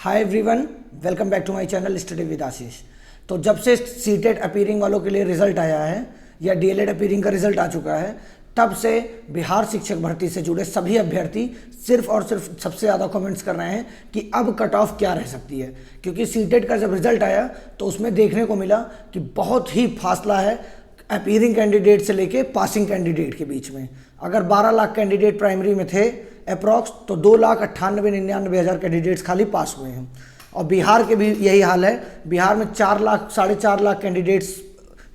Hi everyone, welcome back to my channel study with Ashish. तो जब से सीटेट अपीयरिंग वालों के लिए रिजल्ट आया है या डीएलएड अपीयरिंग का रिजल्ट आ चुका है, तब से बिहार शिक्षक भर्ती से जुड़े सभी अभ्यर्थी सिर्फ और सिर्फ सबसे ज़्यादा कमेंट्स कर रहे हैं कि अब कट ऑफ क्या रह सकती है। क्योंकि सीटेट का जब रिजल्ट आया तो उसमें देखने को मिला कि बहुत ही फासला है अपीयरिंग कैंडिडेट से लेके पासिंग कैंडिडेट के बीच में। अगर 12 लाख कैंडिडेट प्राइमरी में थे अप्रॉक्स, तो 2,98,99,000 कैंडिडेट्स खाली पास हुए हैं। और बिहार के भी यही हाल है। बिहार में 4 लाख 4.5 लाख कैंडिडेट्स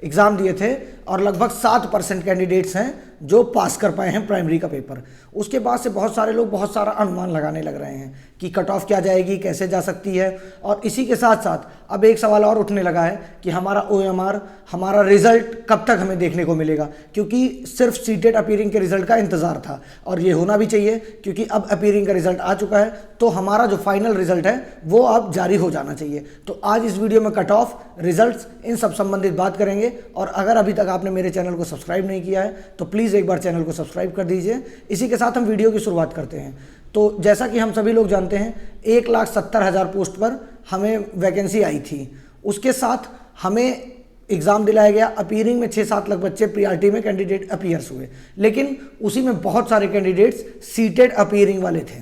एग्ज़ाम दिए थे और लगभग 7% कैंडिडेट्स हैं जो पास कर पाए हैं प्राइमरी का पेपर। उसके बाद से बहुत सारे लोग बहुत सारा अनुमान लगाने लग रहे हैं कि कट ऑफ क्या जाएगी, कैसे जा सकती है। और इसी के साथ साथ अब एक सवाल और उठने लगा है कि हमारा OMR, हमारा रिजल्ट कब तक हमें देखने को मिलेगा। क्योंकि सिर्फ सीटेट अपीयरिंग के रिजल्ट का इंतज़ार था और ये होना भी चाहिए, क्योंकि अब अपीयरिंग का रिजल्ट आ चुका है तो हमारा जो फाइनल रिजल्ट है वो अब जारी हो जाना चाहिए। तो आज इस वीडियो में कट ऑफ, रिजल्ट्स, इन सब संबंधित बात करेंगे। और अगर अभी तक आपने मेरे चैनल को सब्सक्राइब नहीं किया है तो प्लीज़ एक बार चैनल को सब्सक्राइब कर दीजिए। इसी के साथ हम वीडियो की शुरुआत करते हैं। तो जैसा कि हम सभी लोग जानते हैं, 1,70,000 पोस्ट पर हमें वैकेंसी आई थी। उसके साथ हमें एग्ज़ाम दिलाया गया। अपीयरिंग में 6-7 लाख बच्चे प्रीआरटी में कैंडिडेट अपीयर्स हुए, लेकिन उसी में बहुत सारे कैंडिडेट्स सीटेट अपीयरिंग वाले थे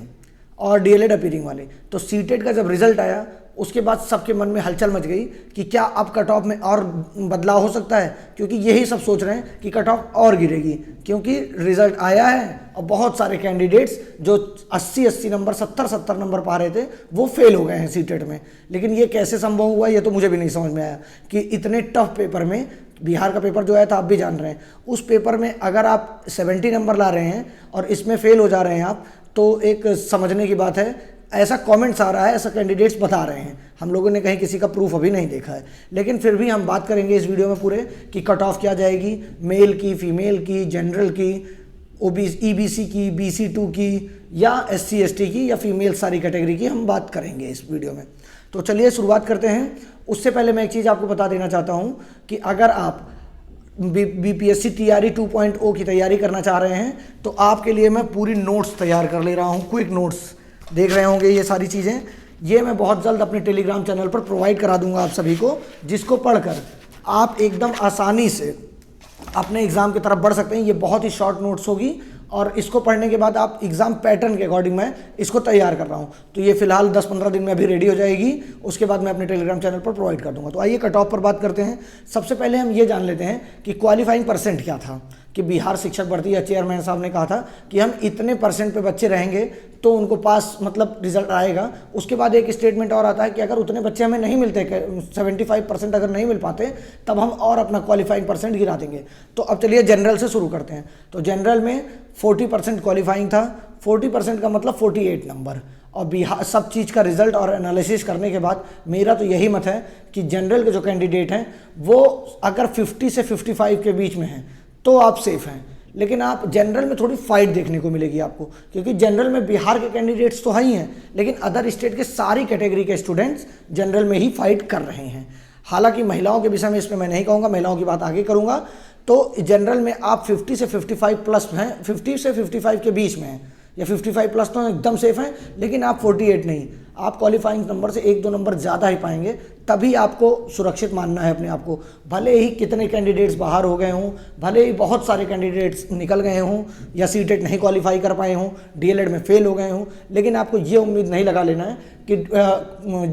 और डीएलएड अपीयरिंग वाले। तो सीटेट का जब रिजल्ट आया उसके बाद सबके मन में हलचल मच गई कि क्या अब कट ऑफ में और बदलाव हो सकता है। क्योंकि यही सब सोच रहे हैं कि कट ऑफ और गिरेगी, क्योंकि रिजल्ट आया है और बहुत सारे कैंडिडेट्स जो 80-80 नंबर, 70-70 नंबर पा रहे थे वो फेल हो गए हैं सीटेट में। लेकिन ये कैसे संभव हुआ ये तो मुझे भी नहीं समझ में आया कि इतने टफ पेपर में, बिहार का पेपर जो आया था आप भी जान रहे हैं, उस पेपर में अगर आप 70 नंबर ला रहे हैं और इसमें फेल हो जा रहे हैं आप, तो एक समझने की बात है। ऐसा कमेंट्स आ रहा है, ऐसा कैंडिडेट्स बता रहे हैं। हम लोगों ने कहीं किसी का प्रूफ अभी नहीं देखा है, लेकिन फिर भी हम बात करेंगे इस वीडियो में पूरे कि कट ऑफ क्या जाएगी, मेल की, फीमेल की, जनरल की, EBC की, BC2 की या SC/ST की या फीमेल सारी कैटेगरी की हम बात करेंगे इस वीडियो में। तो चलिए शुरुआत करते हैं। उससे पहले मैं एक चीज़ आपको बता देना चाहता हूँ कि अगर आप BPSC TRE 2.0 की तैयारी करना चाह रहे हैं तो आपके लिए मैं पूरी नोट्स तैयार कर ले रहा हूँ। क्विक नोट्स देख रहे होंगे ये सारी चीज़ें, ये मैं बहुत जल्द अपने टेलीग्राम चैनल पर प्रोवाइड करा दूंगा आप सभी को, जिसको पढ़कर आप एकदम आसानी से अपने एग्ज़ाम की तरफ बढ़ सकते हैं। ये बहुत ही शॉर्ट नोट्स होगी और इसको पढ़ने के बाद आप एग्ज़ाम पैटर्न के अकॉर्डिंग मैं इसको तैयार कर रहा हूँ। तो ये फिलहाल 10-15 दिन में अभी रेडी हो जाएगी, उसके बाद मैं अपने टेलीग्राम चैनल पर प्रोवाइड कर दूंगा। तो आइए कट ऑफ पर बात करते हैं। सबसे पहले हम ये जान लेते हैं कि क्वालिफाइंग परसेंट क्या था। कि बिहार शिक्षक भर्ती या चेयरमैन साहब ने कहा था कि हम इतने % पे बच्चे रहेंगे तो उनको पास मतलब रिजल्ट आएगा। उसके बाद एक स्टेटमेंट और आता है कि अगर उतने बच्चे हमें नहीं मिलते, 75% अगर नहीं मिल पाते, तब हम और अपना क्वालिफाइंग परसेंट गिरा देंगे। तो अब चलिए जनरल से शुरू करते हैं। तो जनरल में 40% क्वालिफाइंग था। 40% का मतलब 48 नंबर। और बिहार सब चीज़ का रिजल्ट और एनालिसिस करने के बाद मेरा तो यही मत है कि जनरल के जो कैंडिडेट हैं वो अगर 50 से 55 के बीच में हैं तो आप सेफ हैं। लेकिन आप जनरल में थोड़ी फाइट देखने को मिलेगी आपको, क्योंकि जनरल में बिहार के कैंडिडेट्स तो ही हैं, लेकिन अदर स्टेट के सारी कैटेगरी के स्टूडेंट्स जनरल में ही फाइट कर रहे हैं। हालांकि महिलाओं के विषय में इसमें मैं नहीं कहूँगा, महिलाओं की बात आगे करूँगा। तो जनरल में आप 50 से 55 प्लस हैं, 50 से 55 के बीच में हैं या 55 प्लस तो एकदम सेफ हैं। लेकिन आप 48 नहीं, आप क्वालिफाइंग नंबर से 1-2 नंबर ज़्यादा ही पाएंगे, तभी आपको सुरक्षित मानना है अपने आप को। भले ही कितने कैंडिडेट्स बाहर हो गए हों, भले ही बहुत सारे कैंडिडेट्स निकल गए हों या सीटेट नहीं क्वालिफाई कर पाए हों, डीएलएड में फेल हो गए हों, लेकिन आपको ये उम्मीद नहीं लगा लेना है कि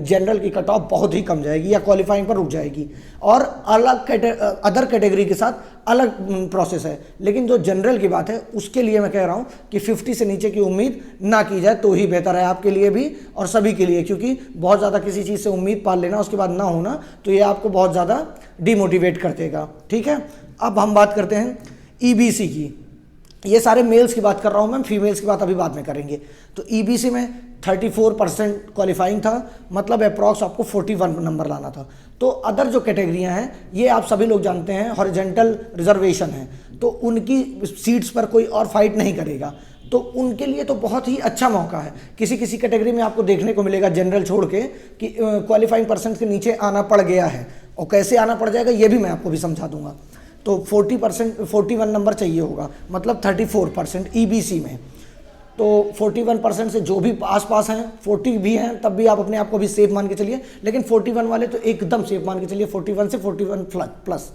जनरल की कट ऑफ बहुत ही कम जाएगी या क्वालिफाइंग पर रुक जाएगी। और अदर कैटेगरी के साथ अलग प्रोसेस है। लेकिन जो जनरल की बात है उसके लिए मैं कह रहा हूँ कि 50 से नीचे की उम्मीद ना की जाए तो ही बेहतर है आपके लिए भी और सभी के लिए। क्योंकि बहुत ज़्यादा किसी चीज़ से उम्मीद पाल लेना उसके बाद ना होना तो ये आपको बहुत ज़्यादा डिमोटिवेट कर देगा। ठीक है, अब हम बात करते हैं EBC की। ये सारे मेल्स की बात कर रहा हूँ मैं, फीमेल्स की बात अभी बाद में करेंगे। तो EBC में 34% क्वालिफाइंग था, मतलब अप्रॉक्स आपको 41 नंबर लाना था। तो अदर जो कैटेगरियां हैं ये आप सभी लोग जानते हैं हॉरिजॉन्टल रिजर्वेशन है, तो उनकी सीट्स पर कोई और फाइट नहीं करेगा। तो उनके लिए तो बहुत ही अच्छा मौका है। किसी किसी कैटेगरी में आपको देखने को मिलेगा जनरल छोड़ के कि क्वालिफाइंग परसेंट के नीचे आना पड़ गया है, और कैसे आना पड़ जाएगा ये भी मैं आपको भी समझा दूंगा। तो 40%, 41 नंबर चाहिए होगा, मतलब 34% EBC में। तो 41% से जो भी आसपास हैं, 40 भी हैं, तब भी आप अपने आप को भी सेफ मान के चलिए। लेकिन 41 वाले तो एकदम सेफ मान के चलिए, 41 से 41 प्लस,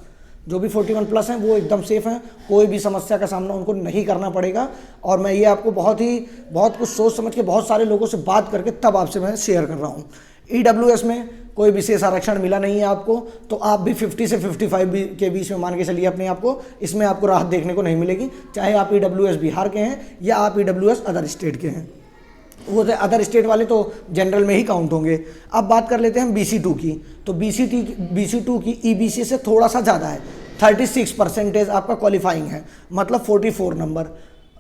जो भी 41 प्लस हैं वो एकदम सेफ हैं, कोई भी समस्या का सामना उनको नहीं करना पड़ेगा। और मैं ये आपको बहुत कुछ सोच समझ के बहुत सारे लोगों से बात करके तब आपसे मैं शेयर कर रहा हूँ। EWS में कोई विशेष आरक्षण मिला नहीं है आपको, तो आप भी 50 से 55 के बीच में मान के चलिए अपने आप को, इसमें आपको राहत देखने को नहीं मिलेगी, चाहे आप EWS बिहार के हैं या आप EWS अदर स्टेट के हैं। वो अदर स्टेट वाले तो जनरल में ही काउंट होंगे। अब बात कर लेते हैं हम BC2 की। तो BC2 की EBC से थोड़ा सा ज़्यादा है, 36% आपका क्वालिफाइंग है, मतलब 44 नंबर।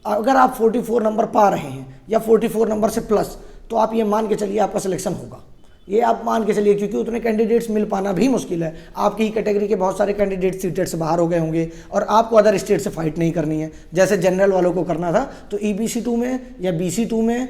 अगर आप 44 नंबर पा रहे हैं या 44 नंबर से प्लस, तो आप ये मान के चलिए आपका सिलेक्शन होगा, ये आप मान के चलिए, क्योंकि उतने कैंडिडेट्स मिल पाना भी मुश्किल है। आपकी ही कैटेगरी के बहुत सारे कैंडिडेट सीटेड से बाहर हो गए होंगे और आपको अदर स्टेट से फाइट नहीं करनी है, जैसे जनरल वालों को करना था। तो EBC2 में या BC2 में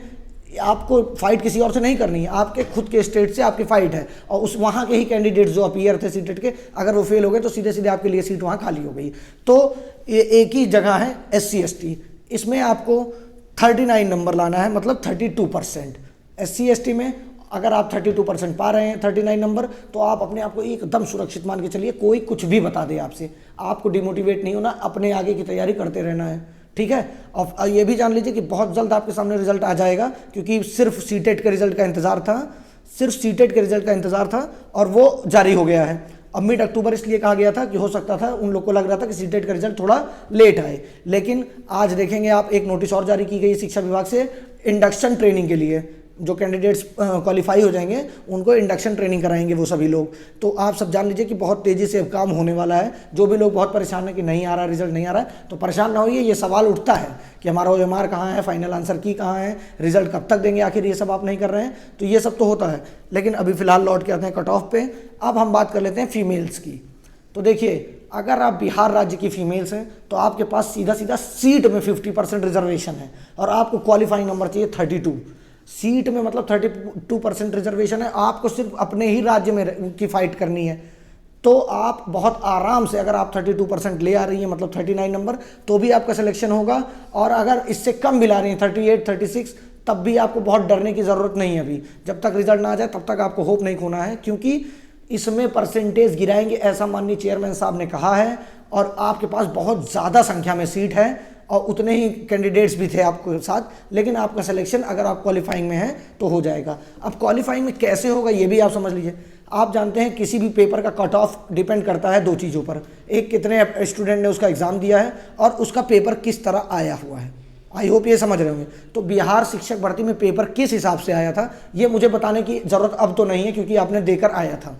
आपको फाइट किसी और से नहीं करनी है, आपके खुद के स्टेट से आपकी फाइट है, और उस वहाँ के ही कैंडिडेट्स जो अपीयर थे सीटेड के, अगर वो फेल हो गए तो सीधे सीधे आपके लिए सीट वहाँ खाली हो गई। तो ये एक ही जगह है SC ST, इसमें आपको 39 नंबर लाना है, मतलब 32%। SC ST में अगर आप 32% पा रहे हैं, 39 नंबर, तो आप अपने आप को एकदम सुरक्षित मान के चलिए। कोई कुछ भी बता दे आपसे, आपको डिमोटिवेट नहीं होना, अपने आगे की तैयारी करते रहना है, ठीक है। और ये भी जान लीजिए कि बहुत जल्द आपके सामने रिजल्ट आ जाएगा, क्योंकि सिर्फ सीटेट के रिजल्ट का इंतजार था, और वो जारी हो गया है। अब मिड अक्टूबर इसलिए कहा गया था कि हो सकता था, उन लोग को लग रहा था कि सीटेट का रिजल्ट थोड़ा लेट आए, लेकिन आज देखेंगे आप एक नोटिस और जारी की गई शिक्षा विभाग से इंडक्शन ट्रेनिंग के लिए। जो कैंडिडेट्स क्वालिफाई हो जाएंगे उनको इंडक्शन ट्रेनिंग कराएंगे वो सभी लोग। तो आप सब जान लीजिए कि बहुत तेज़ी से अब काम होने वाला है। जो भी लोग बहुत परेशान है कि नहीं आ रहा, रिजल्ट नहीं आ रहा है, तो परेशान ना होइए। ये सवाल उठता है कि हमारा OMR कहाँ है, फाइनल आंसर की कहाँ है, रिजल्ट कब तक देंगे, आखिर ये सब आप नहीं कर रहे हैं, तो ये सब तो होता है। लेकिन अभी फिलहाल लौट के आते हैं कट ऑफ पे। अब हम बात कर लेते हैं फीमेल्स की। तो देखिए, अगर आप बिहार राज्य की फीमेल्स हैं तो आपके पास सीधा सीधा सीट में 50% रिजर्वेशन है, और आपको क्वालिफाइंग नंबर चाहिए 32 सीट में, मतलब 32% रिजर्वेशन है। आपको सिर्फ अपने ही राज्य में की फाइट करनी है, तो आप बहुत आराम से, अगर आप 32% ले आ रही हैं, मतलब 39 नंबर, तो भी आपका सिलेक्शन होगा। और अगर इससे कम भी ला रही हैं, 38, 36, तब भी आपको बहुत डरने की ज़रूरत नहीं है। अभी जब तक रिजल्ट ना आ जाए तब तक आपको होप नहीं खोना है, क्योंकि इसमें परसेंटेज गिराएंगे ऐसा माननीय चेयरमैन साहब ने कहा है। और आपके पास बहुत ज़्यादा संख्या में सीट है और उतने ही कैंडिडेट्स भी थे आपके साथ, लेकिन आपका सिलेक्शन अगर आप क्वालिफाइंग में हैं तो हो जाएगा। अब क्वालिफाइंग में कैसे होगा ये भी आप समझ लीजिए। आप जानते हैं किसी भी पेपर का कट ऑफ डिपेंड करता है दो चीज़ों पर, एक कितने स्टूडेंट ने उसका एग्ज़ाम दिया है और उसका पेपर किस तरह आया हुआ है। आई होप ये समझ रहे होंगे। तो बिहार शिक्षक भर्ती में पेपर किस हिसाब से आया था ये मुझे बताने की ज़रूरत अब तो नहीं है, क्योंकि आपने देकर आया था।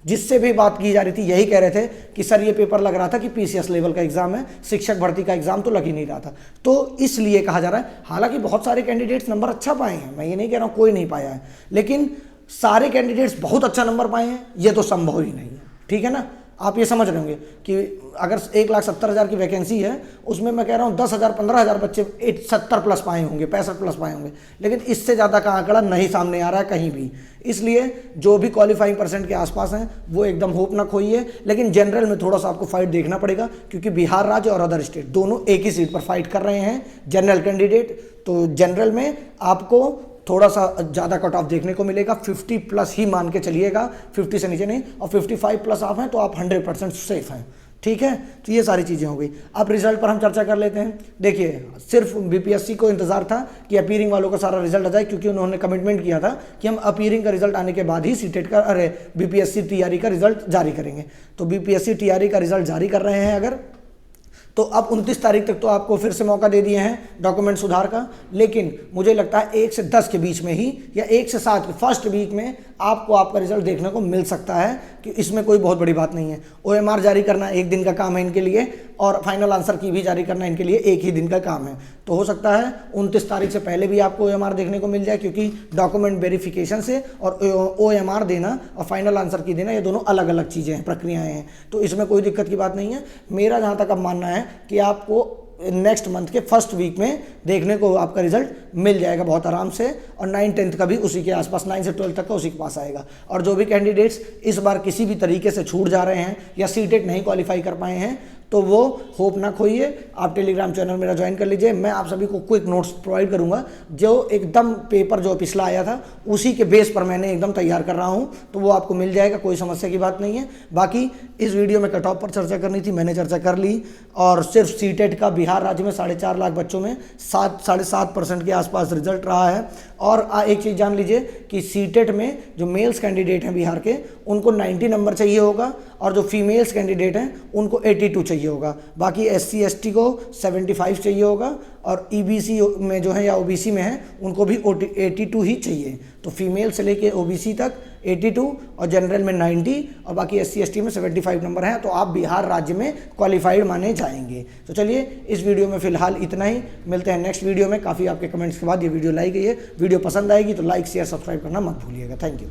जिससे भी बात की जा रही थी यही कह रहे थे कि सर ये पेपर लग रहा था कि PCS लेवल का एग्जाम है, शिक्षक भर्ती का एग्जाम तो लग ही नहीं रहा था। तो इसलिए कहा जा रहा है, हालांकि बहुत सारे कैंडिडेट्स नंबर अच्छा पाए हैं, मैं ये नहीं कह रहा हूँ कोई नहीं पाया है, लेकिन सारे कैंडिडेट्स बहुत अच्छा नंबर पाए हैं ये तो संभव ही नहीं है, ठीक है ना। आप ये समझ रहे होंगे कि अगर 1,70,000 की वैकेंसी है, उसमें मैं कह रहा हूँ 10,000 15,000 बच्चे 70 प्लस पाए होंगे, 65 प्लस पाए होंगे, लेकिन इससे ज़्यादा का आंकड़ा नहीं सामने आ रहा है कहीं भी। इसलिए जो भी क्वालिफाइंग परसेंट के आसपास हैं वो एकदम होप ना खोइए। लेकिन जनरल में थोड़ा सा आपको फाइट देखना पड़ेगा, क्योंकि बिहार राज्य और अदर स्टेट दोनों एक ही सीट पर फाइट कर रहे हैं जनरल कैंडिडेट। तो जनरल में आपको थोड़ा सा ज़्यादा कट ऑफ देखने को मिलेगा, 50 प्लस ही मान के चलिएगा, 50 से नीचे नहीं, और 55 प्लस आप हैं तो आप 100% सेफ हैं, ठीक है। तो ये सारी चीज़ें हो गई। अब रिजल्ट पर हम चर्चा कर लेते हैं। देखिए, सिर्फ BPSC को इंतजार था कि अपीयरिंग वालों का सारा रिजल्ट आ जाए, क्योंकि उन्होंने कमिटमेंट किया था कि हम अपीयरिंग का रिजल्ट आने के बाद ही सीटेट का BPSC TRE का रिजल्ट जारी करेंगे। तो BPSC TRE का रिजल्ट जारी कर रहे हैं अगर, तो अब 29 तारीख तक तो आपको फिर से मौका दे दिए हैं डॉक्यूमेंट सुधार का, लेकिन मुझे लगता है 1 से 10 के बीच में ही या 1 से 7 के फर्स्ट वीक में आपको आपका रिजल्ट देखने को मिल सकता है, कि इसमें कोई बहुत बड़ी बात नहीं है। OMR जारी करना एक दिन का काम है इनके लिए, और फाइनल आंसर की भी जारी करना इनके लिए एक ही दिन का काम है। तो हो सकता है 29 तारीख से पहले भी आपको OMR देखने को मिल जाए, क्योंकि डॉक्यूमेंट वेरिफिकेशन से और OMR देना और फाइनल आंसर की देना, ये दोनों अलग अलग चीज़ें हैं, प्रक्रियाएँ हैं। तो इसमें कोई दिक्कत की बात नहीं है। मेरा जहाँ तक अब मानना है कि आपको नेक्स्ट मंथ के फर्स्ट वीक में देखने को आपका रिजल्ट मिल जाएगा बहुत आराम से, और 9-10 का भी उसी के आसपास, 9 से 12 तक का उसी के पास आएगा। और जो भी कैंडिडेट्स इस बार किसी भी तरीके से छूट जा रहे हैं या सीटेट नहीं क्वालिफाई कर पाए हैं, तो वो होप ना खोइए, आप टेलीग्राम चैनल मेरा ज्वाइन कर लीजिए। मैं आप सभी को क्विक नोट्स प्रोवाइड करूंगा, जो एकदम पेपर जो पिछला आया था उसी के बेस पर मैंने एकदम तैयार कर रहा हूं, तो वो आपको मिल जाएगा, कोई समस्या की बात नहीं है। बाकी इस वीडियो में कट ऑफ पर चर्चा करनी थी, मैंने चर्चा कर ली। और सिर्फ सीटेट का बिहार राज्य में 4.5 लाख बच्चों में 7.5% के आसपास रिजल्ट रहा है। और एक चीज़ जान लीजिए कि सीटेट में जो मेल्स कैंडिडेट हैं बिहार के, उनको 90 नंबर चाहिए होगा, और जो फीमेल्स कैंडिडेट हैं उनको 82 चाहिए होगा। बाकी SC ST को 75 चाहिए होगा, और EBC में जो है या OBC में है उनको भी 82 ही चाहिए। तो फीमेल से लेके OBC तक 82 और जनरल में 90 और बाकी SC ST में 75 नंबर हैं, तो आप बिहार राज्य में क्वालिफाइड माने जाएंगे। तो चलिए इस वीडियो में फिलहाल इतना ही, मिलते हैं नेक्स्ट वीडियो में। काफ़ी आपके कमेंट्स के बाद ये वीडियो लाई गई है। वीडियो पसंद आएगी तो लाइक शेयर सब्सक्राइब करना मत भूलिएगा। Thank you.